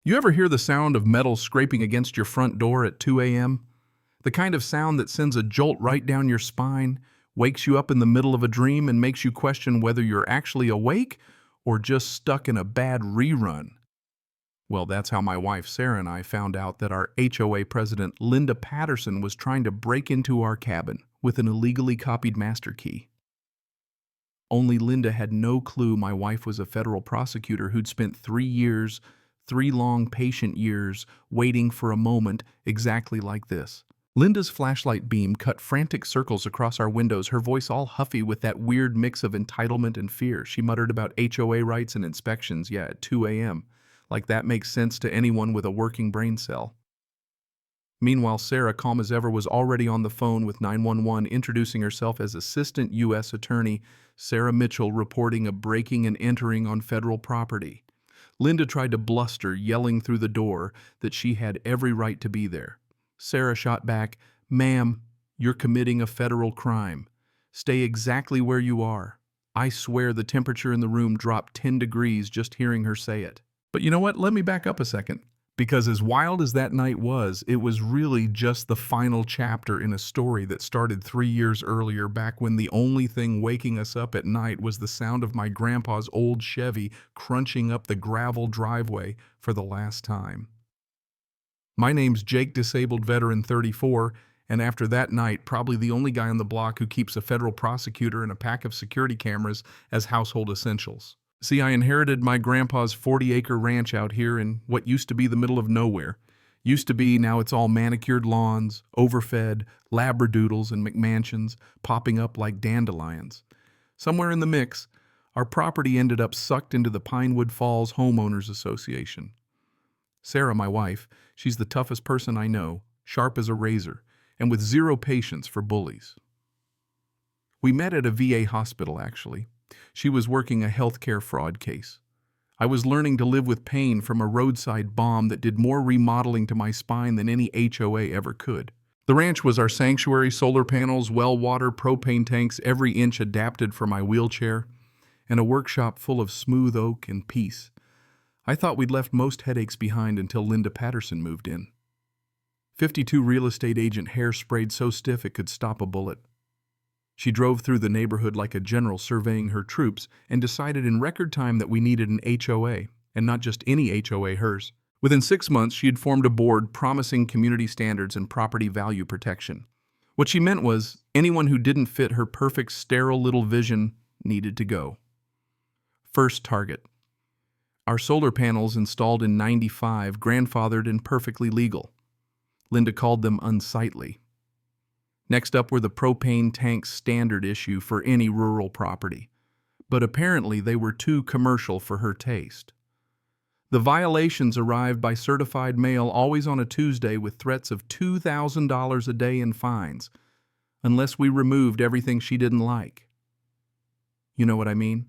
You ever hear the sound of metal scraping against your front door at 2 a.m.? The kind of sound that sends a jolt right down your spine, wakes you up in the middle of a dream, and makes you question whether you're actually awake or just stuck in a bad rerun. Well, that's how my wife Sarah and I found out that our HOA president, Linda Patterson, was trying to break into our cabin with an illegally copied master key. Only Linda had no clue my wife was a federal prosecutor who'd spent 3 years, 3 long patient years, waiting for a moment exactly like this. Linda's flashlight beam cut frantic circles across our windows, her voice all huffy with that weird mix of entitlement and fear. She muttered about HOA rights and inspections, at 2 a.m. Like that makes sense to anyone with a working brain cell. Meanwhile, Sarah, calm as ever, was already on the phone with 911, introducing herself as Assistant U.S. Attorney Sarah Mitchell, reporting a breaking and entering on federal property. Linda tried to bluster, yelling through the door that she had every right to be there. Sarah shot back, "Ma'am, you're committing a federal crime. Stay exactly where you are." I swear the temperature in the room dropped 10 degrees just hearing her say it. But you know what? Let me back up a second. Because as wild as that night was, it was really just the final chapter in a story that started 3 years earlier, back when the only thing waking us up at night was the sound of my grandpa's old Chevy crunching up the gravel driveway for the last time. My name's Jake, disabled veteran 34, and after that night, probably the only guy on the block who keeps a federal prosecutor and a pack of security cameras as household essentials. See, I inherited my grandpa's 40-acre ranch out here in what used to be the middle of nowhere. Used to be, now it's all manicured lawns, overfed, labradoodles, and McMansions popping up like dandelions. Somewhere in the mix, our property ended up sucked into the Pinewood Falls Homeowners Association. Sarah, my wife, she's the toughest person I know, sharp as a razor, and with zero patience for bullies. We met at a VA hospital, actually. She was working a healthcare fraud case. I was learning to live with pain from a roadside bomb that did more remodeling to my spine than any HOA ever could. The ranch was our sanctuary: solar panels, well water, propane tanks, every inch adapted for my wheelchair, and a workshop full of smooth oak and peace. I thought we'd left most headaches behind until Linda Patterson moved in. 52 real estate agent hair sprayed so stiff it could stop a bullet. She drove through the neighborhood like a general surveying her troops and decided in record time that we needed an HOA, and not just any HOA, hers. Within 6 months, she had formed a board promising community standards and property value protection. What she meant was anyone who didn't fit her perfect, sterile little vision needed to go. First target. Our solar panels, installed in '95, grandfathered and perfectly legal. Linda called them unsightly. Next up were the propane tanks, standard issue for any rural property. But apparently they were too commercial for her taste. The violations arrived by certified mail, always on a Tuesday, with threats of $2,000 a day in fines, unless we removed everything she didn't like. You know what I mean?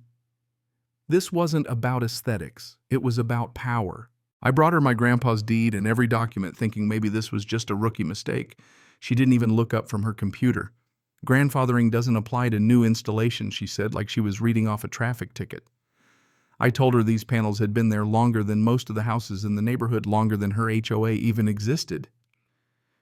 This wasn't about aesthetics, it was about power. I brought her my grandpa's deed and every document, thinking maybe this was just a rookie mistake. She didn't even look up from her computer. Grandfathering doesn't apply to new installations, she said, like she was reading off a traffic ticket. I told her these panels had been there longer than most of the houses in the neighborhood, longer than her HOA even existed.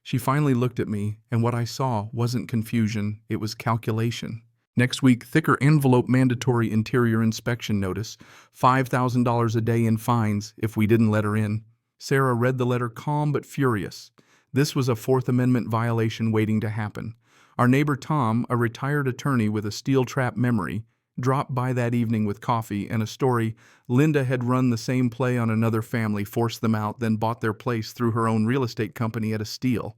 She finally looked at me, and what I saw wasn't confusion, it was calculation. Next week, thicker envelope mandatory interior inspection notice, $5,000 a day in fines if we didn't let her in. Sarah read the letter calm but furious. This was a Fourth Amendment violation waiting to happen. Our neighbor Tom, a retired attorney with a steel trap memory, dropped by that evening with coffee and a story. Linda had run the same play on another family, forced them out, then bought their place through her own real estate company at a steal.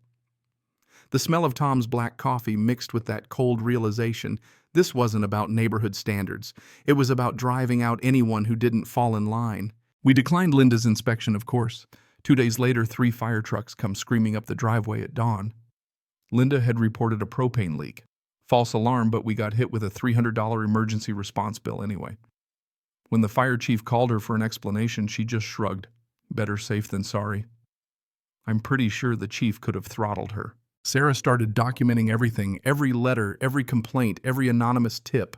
The smell of Tom's black coffee mixed with that cold realization, this wasn't about neighborhood standards. It was about driving out anyone who didn't fall in line. We declined Linda's inspection, of course. 2 days later, 3 fire trucks come screaming up the driveway at dawn. Linda had reported a propane leak. False alarm, but we got hit with a $300 emergency response bill anyway. When the fire chief called her for an explanation, she just shrugged. Better safe than sorry. I'm pretty sure the chief could have throttled her. Sarah started documenting everything, every letter, every complaint, every anonymous tip.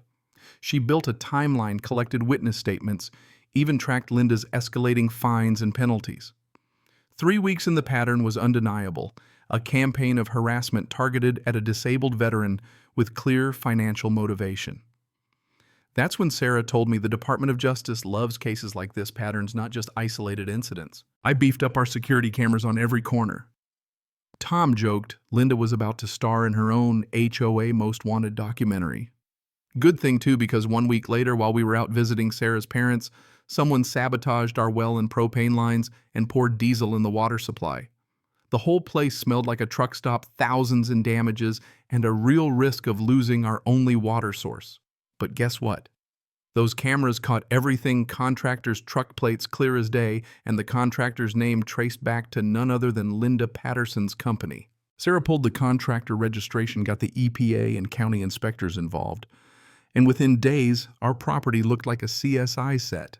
She built a timeline, collected witness statements, even tracked Linda's escalating fines and penalties. 3 weeks in the pattern was undeniable, a campaign of harassment targeted at a disabled veteran with clear financial motivation. That's when Sarah told me the Department of Justice loves cases like this patterns, not just isolated incidents. I beefed up our security cameras on every corner. Tom joked Linda was about to star in her own HOA Most Wanted documentary. Good thing, too, because 1 week later, while we were out visiting Sarah's parents, someone sabotaged our well and propane lines and poured diesel in the water supply. The whole place smelled like a truck stop, thousands in damages, and a real risk of losing our only water source. But guess what? Those cameras caught everything, contractor's truck plates clear as day, and the contractor's name traced back to none other than Linda Patterson's company. Sarah pulled the contractor registration, got the EPA and county inspectors involved, and within days, our property looked like a CSI set.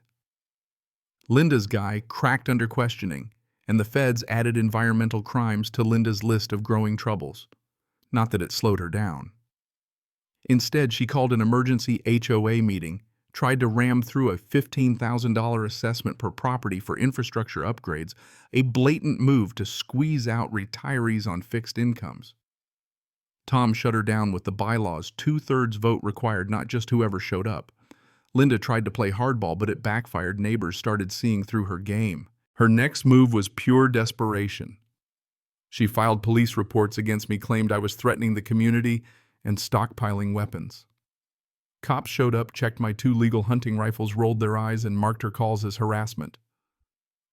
Linda's guy cracked under questioning, and the feds added environmental crimes to Linda's list of growing troubles. Not that it slowed her down. Instead, she called an emergency HOA meeting, tried to ram through a $15,000 assessment per property for infrastructure upgrades, a blatant move to squeeze out retirees on fixed incomes. Tom shut her down with the bylaws, 2/3 vote required, not just whoever showed up. Linda tried to play hardball, but it backfired. Neighbors started seeing through her game. Her next move was pure desperation. She filed police reports against me, claimed I was threatening the community and stockpiling weapons. Cops showed up, checked my 2 legal hunting rifles, rolled their eyes, and marked her calls as harassment.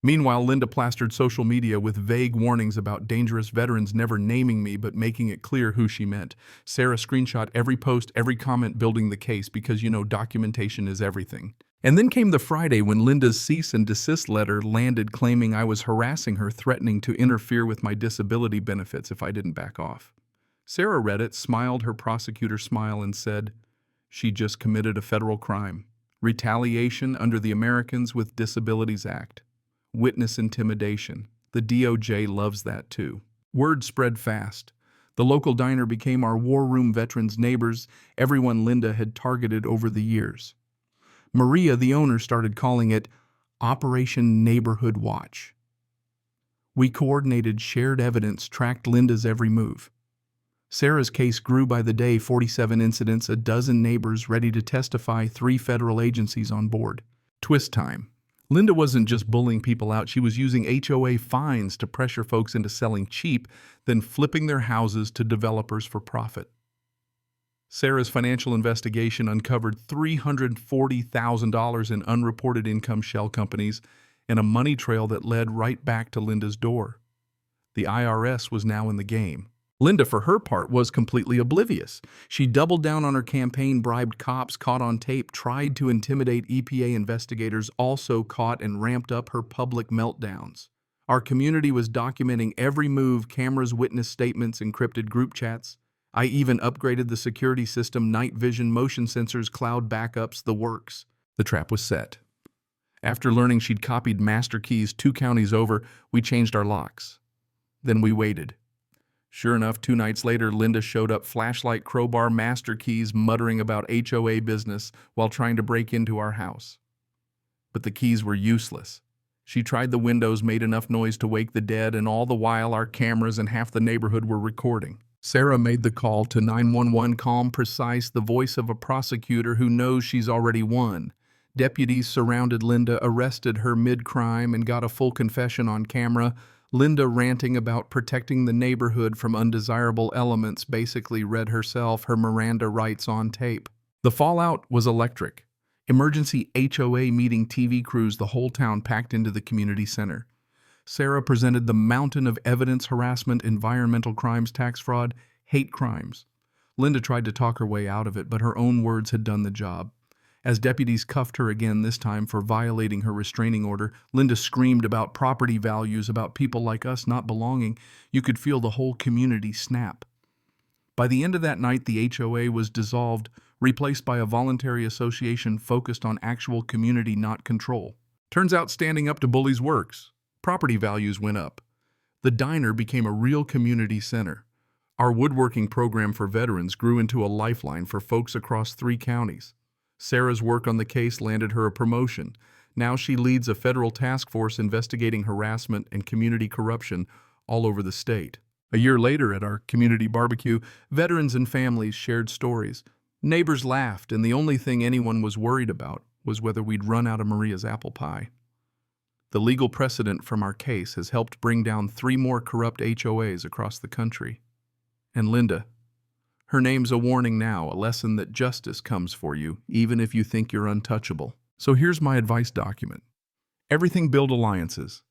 Meanwhile, Linda plastered social media with vague warnings about dangerous veterans, never naming me but making it clear who she meant. Sarah screenshot every post, every comment, building the case because, documentation is everything. And then came the Friday when Linda's cease and desist letter landed, claiming I was harassing her, threatening to interfere with my disability benefits if I didn't back off. Sarah read it, smiled her prosecutor smile, and said, she just committed a federal crime. Retaliation under the Americans with Disabilities Act. Witness intimidation. The DOJ loves that too. Word spread fast. The local diner became our war room veterans' neighbors, everyone Linda had targeted over the years. Maria, the owner, started calling it Operation Neighborhood Watch. We coordinated shared evidence, tracked Linda's every move. Sarah's case grew by the day, 47 incidents, a dozen neighbors ready to testify, 3 federal agencies on board. Twist time. Linda wasn't just bullying people out, she was using HOA fines to pressure folks into selling cheap, then flipping their houses to developers for profit. Sarah's financial investigation uncovered $340,000 in unreported income shell companies and a money trail that led right back to Linda's door. The IRS was now in the game. Linda, for her part, was completely oblivious. She doubled down on her campaign, bribed cops, caught on tape, tried to intimidate EPA investigators, also caught and ramped up her public meltdowns. Our community was documenting every move, cameras, witness statements, encrypted group chats. I even upgraded the security system, night vision, motion sensors, cloud backups, the works. The trap was set. After learning she'd copied master keys 2 counties over, we changed our locks. Then we waited. Sure enough, 2 nights later, Linda showed up, flashlight, crowbar, master keys, muttering about HOA business while trying to break into our house. But the keys were useless. She tried the windows, made enough noise to wake the dead, and all the while our cameras and half the neighborhood were recording. Sarah made the call to 911, calm, precise, the voice of a prosecutor who knows she's already won. Deputies surrounded Linda, arrested her mid-crime, and got a full confession on camera. Linda ranting about protecting the neighborhood from undesirable elements, basically read herself her Miranda rights on tape. The fallout was electric. Emergency HOA meeting, TV crews, the whole town packed into the community center. Sarah presented the mountain of evidence: harassment, environmental crimes, tax fraud, hate crimes. Linda tried to talk her way out of it, but her own words had done the job. As deputies cuffed her again, this time for violating her restraining order, Linda screamed about property values, about people like us not belonging. You could feel the whole community snap. By the end of that night, the HOA was dissolved, replaced by a voluntary association focused on actual community, not control. Turns out standing up to bullies works. Property values went up. The diner became a real community center. Our woodworking program for veterans grew into a lifeline for folks across 3 counties. Sarah's work on the case landed her a promotion. Now she leads a federal task force investigating harassment and community corruption all over the state. A year later, at our community barbecue, veterans and families shared stories. Neighbors laughed, and the only thing anyone was worried about was whether we'd run out of Maria's apple pie. The legal precedent from our case has helped bring down 3 more corrupt HOAs across the country. And Linda, her name's a warning now, a lesson that justice comes for you, even if you think you're untouchable. So here's my advice document. Everything build alliances.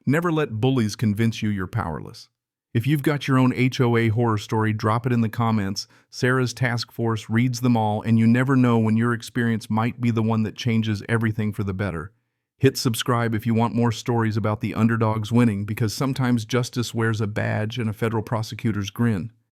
Never let bullies convince you you're powerless. If you've got your own HOA horror story, drop it in the comments. Sarah's task force reads them all, and you never know when your experience might be the one that changes everything for the better. Hit subscribe if you want more stories about the underdogs winning, because sometimes justice wears a badge and a federal prosecutor's grin.